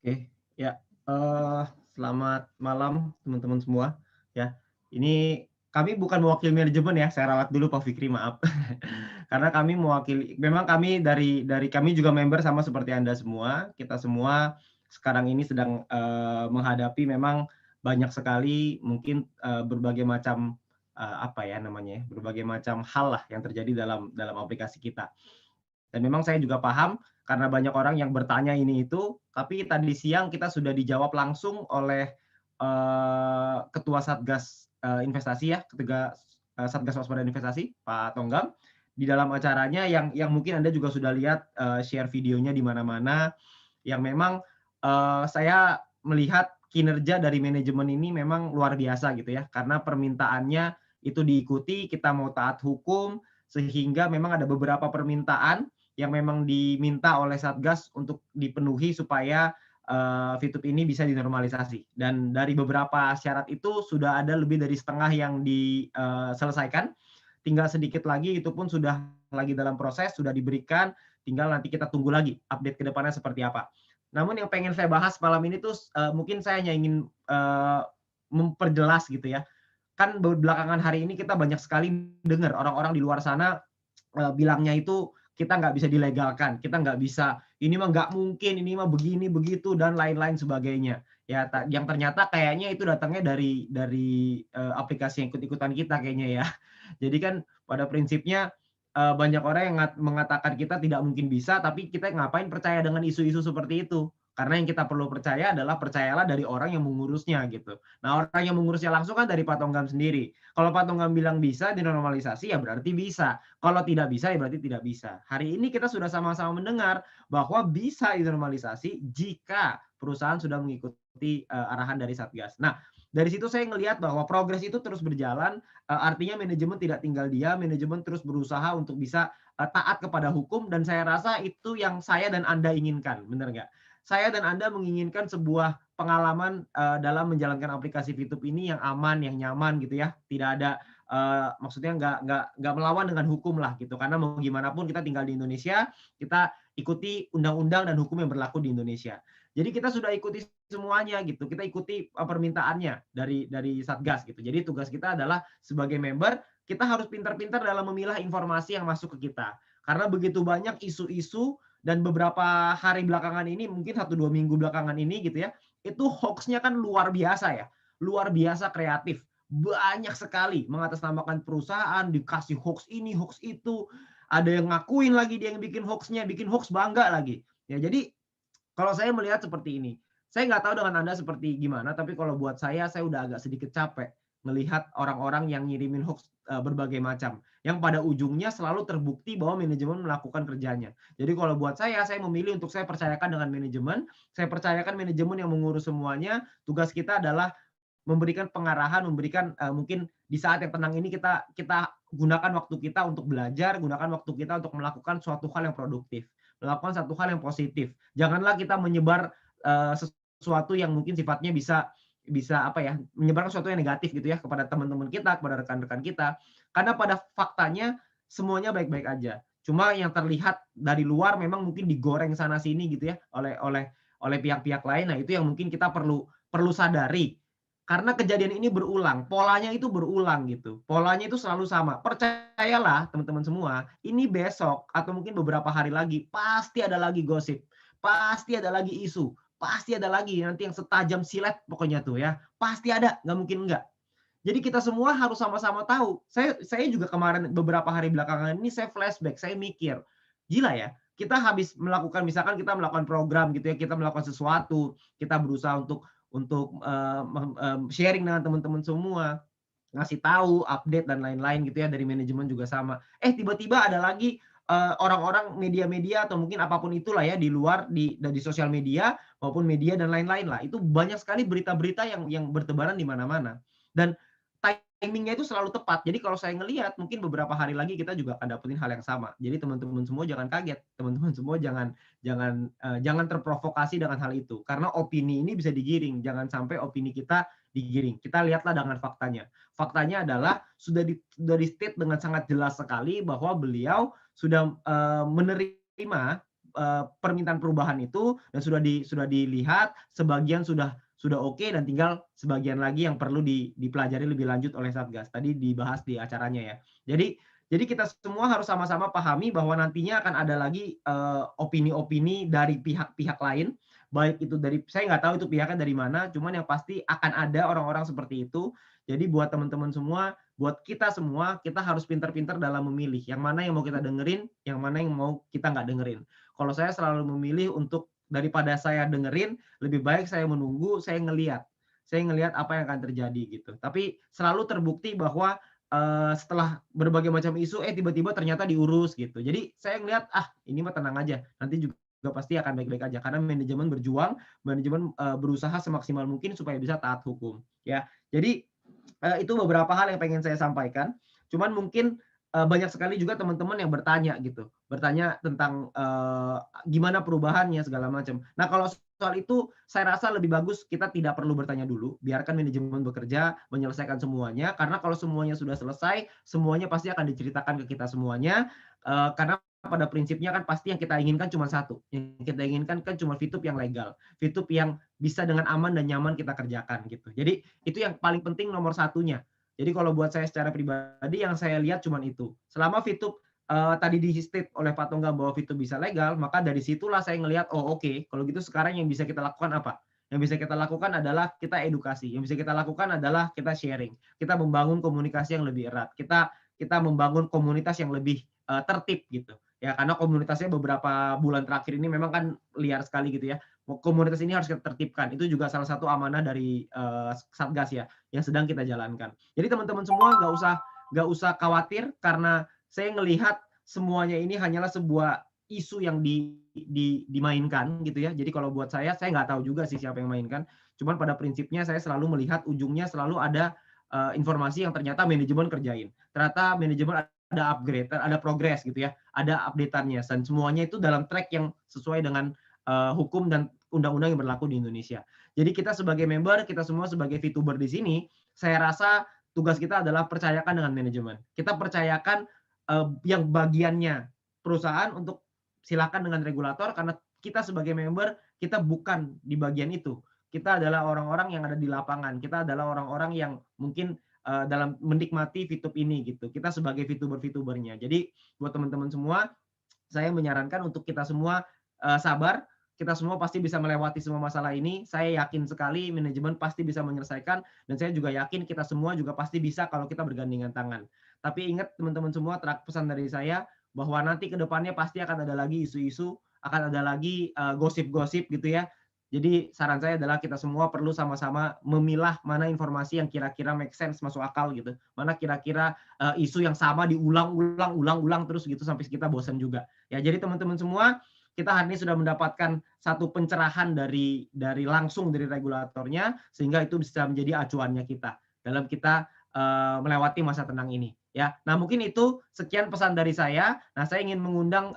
Oke, ya, selamat malam teman-teman semua, ya. Ini kami bukan mewakili manajemen ya, saya rawat dulu Pak Fikri, maaf. Karena kami mewakili memang kami dari kami juga member sama seperti Anda semua, kita semua sekarang ini sedang, menghadapi memang banyak sekali mungkin, berbagai macam, apa ya namanya ya, berbagai macam hal lah yang terjadi dalam aplikasi kita. Dan memang saya juga paham karena banyak orang yang bertanya ini itu, tapi tadi siang kita sudah dijawab langsung oleh, Ketua Satgas, Investasi ya, Satgas Waspada Investasi, Pak Tonggam, di dalam acaranya yang mungkin Anda juga sudah lihat, share videonya di mana-mana, yang memang, saya melihat kinerja dari manajemen ini memang luar biasa gitu ya, karena permintaannya itu diikuti, kita mau taat hukum, sehingga memang ada beberapa permintaan yang memang diminta oleh Satgas untuk dipenuhi supaya, Fitup ini bisa dinormalisasi. Dan dari beberapa syarat itu sudah ada lebih dari setengah yang diselesaikan, tinggal sedikit lagi itu pun sudah lagi dalam proses, sudah diberikan, tinggal nanti kita tunggu lagi update ke depannya seperti apa. Namun yang pengen saya bahas malam ini tuh, mungkin saya hanya ingin, memperjelas gitu ya, kan belakangan hari ini kita banyak sekali dengar orang-orang di luar sana, bilangnya itu kita nggak bisa dilegalkan, kita nggak bisa, ini mah nggak mungkin, ini mah begini, begitu, dan lain-lain sebagainya. Ya, yang ternyata kayaknya itu datangnya dari aplikasi yang ikut-ikutan kita kayaknya ya. Jadi kan pada prinsipnya, banyak orang yang mengatakan kita tidak mungkin bisa, tapi kita ngapain percaya dengan isu-isu seperti itu. Karena yang kita perlu percaya adalah percayalah dari orang yang mengurusnya gitu. Nah, orang yang mengurusnya langsung kan dari Pak Tonggam sendiri. Kalau Pak Tonggam bilang bisa dinormalisasi, ya berarti bisa. Kalau tidak bisa, ya berarti tidak bisa. Hari ini kita sudah sama-sama mendengar bahwa bisa dinormalisasi jika perusahaan sudah mengikuti, arahan dari Satgas. Nah, dari situ saya ngelihat bahwa progres itu terus berjalan, artinya manajemen tidak tinggal diam, manajemen terus berusaha untuk bisa, taat kepada hukum, dan saya rasa itu yang saya dan Anda inginkan, benar nggak? Saya dan Anda menginginkan sebuah pengalaman, dalam menjalankan aplikasi Fitup ini yang aman, yang nyaman gitu ya, tidak ada, maksudnya nggak melawan dengan hukum lah gitu, karena mau gimana pun kita tinggal di Indonesia, kita ikuti undang-undang dan hukum yang berlaku di Indonesia. Jadi kita sudah ikuti semuanya gitu, kita ikuti, permintaannya dari Satgas gitu. Jadi tugas kita adalah sebagai member, kita harus pintar-pintar dalam memilah informasi yang masuk ke kita. Karena begitu banyak isu-isu dan beberapa hari belakangan ini, mungkin 1-2 minggu belakangan ini gitu ya, itu hoax-nya kan luar biasa ya, luar biasa kreatif. Banyak sekali mengatasnamakan perusahaan, dikasih hoax ini, hoax itu, ada yang ngakuin lagi dia yang bikin hoax-nya, bikin hoax bangga lagi. Ya jadi kalau saya melihat seperti ini, saya nggak tahu dengan Anda seperti gimana, tapi kalau buat saya udah agak sedikit capek melihat orang-orang yang ngirimin hoax, berbagai macam, yang pada ujungnya selalu terbukti bahwa manajemen melakukan kerjanya. Jadi kalau buat saya memilih untuk saya percayakan dengan manajemen, saya percayakan manajemen yang mengurus semuanya, tugas kita adalah memberikan pengarahan, memberikan, mungkin di saat yang tenang ini kita kita gunakan waktu kita untuk belajar, gunakan waktu kita untuk melakukan suatu hal yang produktif, melakukan satu hal yang positif. Janganlah kita menyebar, sesuatu yang mungkin sifatnya bisa bisa apa ya, menyebarkan sesuatu yang negatif gitu ya kepada teman-teman kita, kepada rekan-rekan kita. Karena pada faktanya semuanya baik-baik aja. Cuma yang terlihat dari luar memang mungkin digoreng sana sini gitu ya oleh pihak-pihak lain. Nah, itu yang mungkin kita perlu perlu sadari. Karena kejadian ini berulang, polanya itu berulang gitu. Polanya itu selalu sama. Percayalah teman-teman semua, ini besok atau mungkin beberapa hari lagi pasti ada lagi gosip, pasti ada lagi isu, pasti ada lagi nanti yang setajam silet pokoknya tuh ya. Pasti ada, nggak mungkin enggak. Jadi kita semua harus sama-sama tahu. Saya juga kemarin beberapa hari belakangan ini saya flashback, saya mikir, gila ya, kita habis melakukan misalkan kita melakukan program gitu ya, kita melakukan sesuatu, kita berusaha untuk, sharing dengan teman-teman semua, ngasih tahu, update dan lain-lain gitu ya, dari manajemen juga sama. Tiba-tiba ada lagi, orang-orang media-media atau mungkin apapun itulah ya di luar di sosial media maupun media dan lain-lain lah. Itu banyak sekali berita-berita yang bertebaran di mana-mana. Dan timing-nya itu selalu tepat. Jadi kalau saya ngelihat mungkin beberapa hari lagi kita juga akan dapetin hal yang sama. Jadi teman-teman semua jangan kaget, teman-teman semua jangan terprovokasi dengan hal itu. Karena opini ini bisa digiring, jangan sampai opini kita digiring. Kita lihatlah dengan faktanya. Faktanya adalah sudah di-state dengan sangat jelas sekali bahwa beliau sudah, menerima permintaan perubahan itu dan sudah dilihat, sebagian sudah oke dan tinggal sebagian lagi yang perlu dipelajari lebih lanjut oleh Satgas. Tadi dibahas di acaranya ya. Jadi kita semua harus sama-sama pahami bahwa nantinya akan ada lagi opini-opini dari pihak-pihak lain, baik itu dari saya nggak tahu itu pihaknya dari mana, cuman yang pasti akan ada orang-orang seperti itu. Jadi buat teman-teman semua, buat kita semua, kita harus pintar-pintar dalam memilih yang mana yang mau kita dengerin, yang mana yang mau kita nggak dengerin. Kalau saya selalu memilih untuk daripada saya dengerin, lebih baik saya menunggu, saya ngelihat. Saya ngelihat apa yang akan terjadi gitu. Tapi selalu terbukti bahwa setelah berbagai macam isu, tiba-tiba ternyata diurus gitu. Jadi saya ngelihat, ini mah tenang aja, nanti juga pasti akan baik-baik aja. Karena manajemen berjuang, manajemen berusaha semaksimal mungkin supaya bisa taat hukum. Ya, jadi itu beberapa hal yang pengen saya sampaikan. Cuman mungkin banyak sekali juga teman-teman yang bertanya gitu, bertanya tentang gimana perubahannya segala macam. Nah kalau soal itu saya rasa lebih bagus kita tidak perlu bertanya dulu, biarkan manajemen bekerja menyelesaikan semuanya. Karena kalau semuanya sudah selesai, semuanya pasti akan diceritakan ke kita semuanya. Karena pada prinsipnya kan pasti yang kita inginkan cuma satu, yang kita inginkan kan cuma VTube yang legal, VTube yang bisa dengan aman dan nyaman kita kerjakan gitu. Jadi itu yang paling penting nomor satunya. Jadi kalau buat saya secara pribadi yang saya lihat cuma itu. Selama VTube tadi di-state oleh Pak Tonggang bahwa VTube bisa legal, maka dari situlah saya ngelihat, oh oke, kalau gitu sekarang yang bisa kita lakukan apa? Yang bisa kita lakukan adalah kita edukasi. Yang bisa kita lakukan adalah kita sharing. Kita membangun komunikasi yang lebih erat. Kita membangun komunitas yang lebih tertib gitu. Ya karena komunitasnya beberapa bulan terakhir ini memang kan liar sekali gitu ya. Komunitas ini harus kita tertibkan. Itu juga salah satu amanah dari Satgas ya yang sedang kita jalankan. Jadi teman-teman semua nggak usah khawatir karena saya ngelihat semuanya ini hanyalah sebuah isu yang dimainkan gitu ya. Jadi kalau buat saya nggak tahu juga sih siapa yang mainkan. Cuman pada prinsipnya saya selalu melihat ujungnya selalu ada informasi yang ternyata manajemen kerjain. Ternyata manajemen ada upgrade, ada progres gitu ya, ada update-annya dan semuanya itu dalam track yang sesuai dengan hukum dan undang-undang yang berlaku di Indonesia. Jadi kita sebagai member, kita semua sebagai VTuber di sini, saya rasa tugas kita adalah percayakan dengan manajemen. Kita percayakan yang bagiannya perusahaan untuk silakan dengan regulator karena kita sebagai member, kita bukan di bagian itu. Kita adalah orang-orang yang ada di lapangan. Kita adalah orang-orang yang mungkin dalam menikmati VTube ini gitu. Kita sebagai VTuber-VTubernya. Jadi buat teman-teman semua, saya menyarankan untuk kita semua sabar. Kita semua pasti bisa melewati semua masalah ini. Saya yakin sekali manajemen pasti bisa menyelesaikan dan saya juga yakin kita semua juga pasti bisa kalau kita bergandengan tangan. Tapi ingat teman-teman semua, pesan dari saya bahwa nanti ke depannya pasti akan ada lagi isu-isu, akan ada lagi gosip-gosip gitu ya. Jadi saran saya adalah kita semua perlu sama-sama memilah mana informasi yang kira-kira make sense, masuk akal gitu. Mana kira-kira isu yang sama diulang-ulang terus gitu sampai kita bosan juga. Ya, jadi teman-teman semua, kita hari ini sudah mendapatkan satu pencerahan dari langsung dari regulatornya sehingga itu bisa menjadi acuannya kita dalam kita melewati masa tenang ini. Ya, nah mungkin itu sekian pesan dari saya. Nah, saya ingin mengundang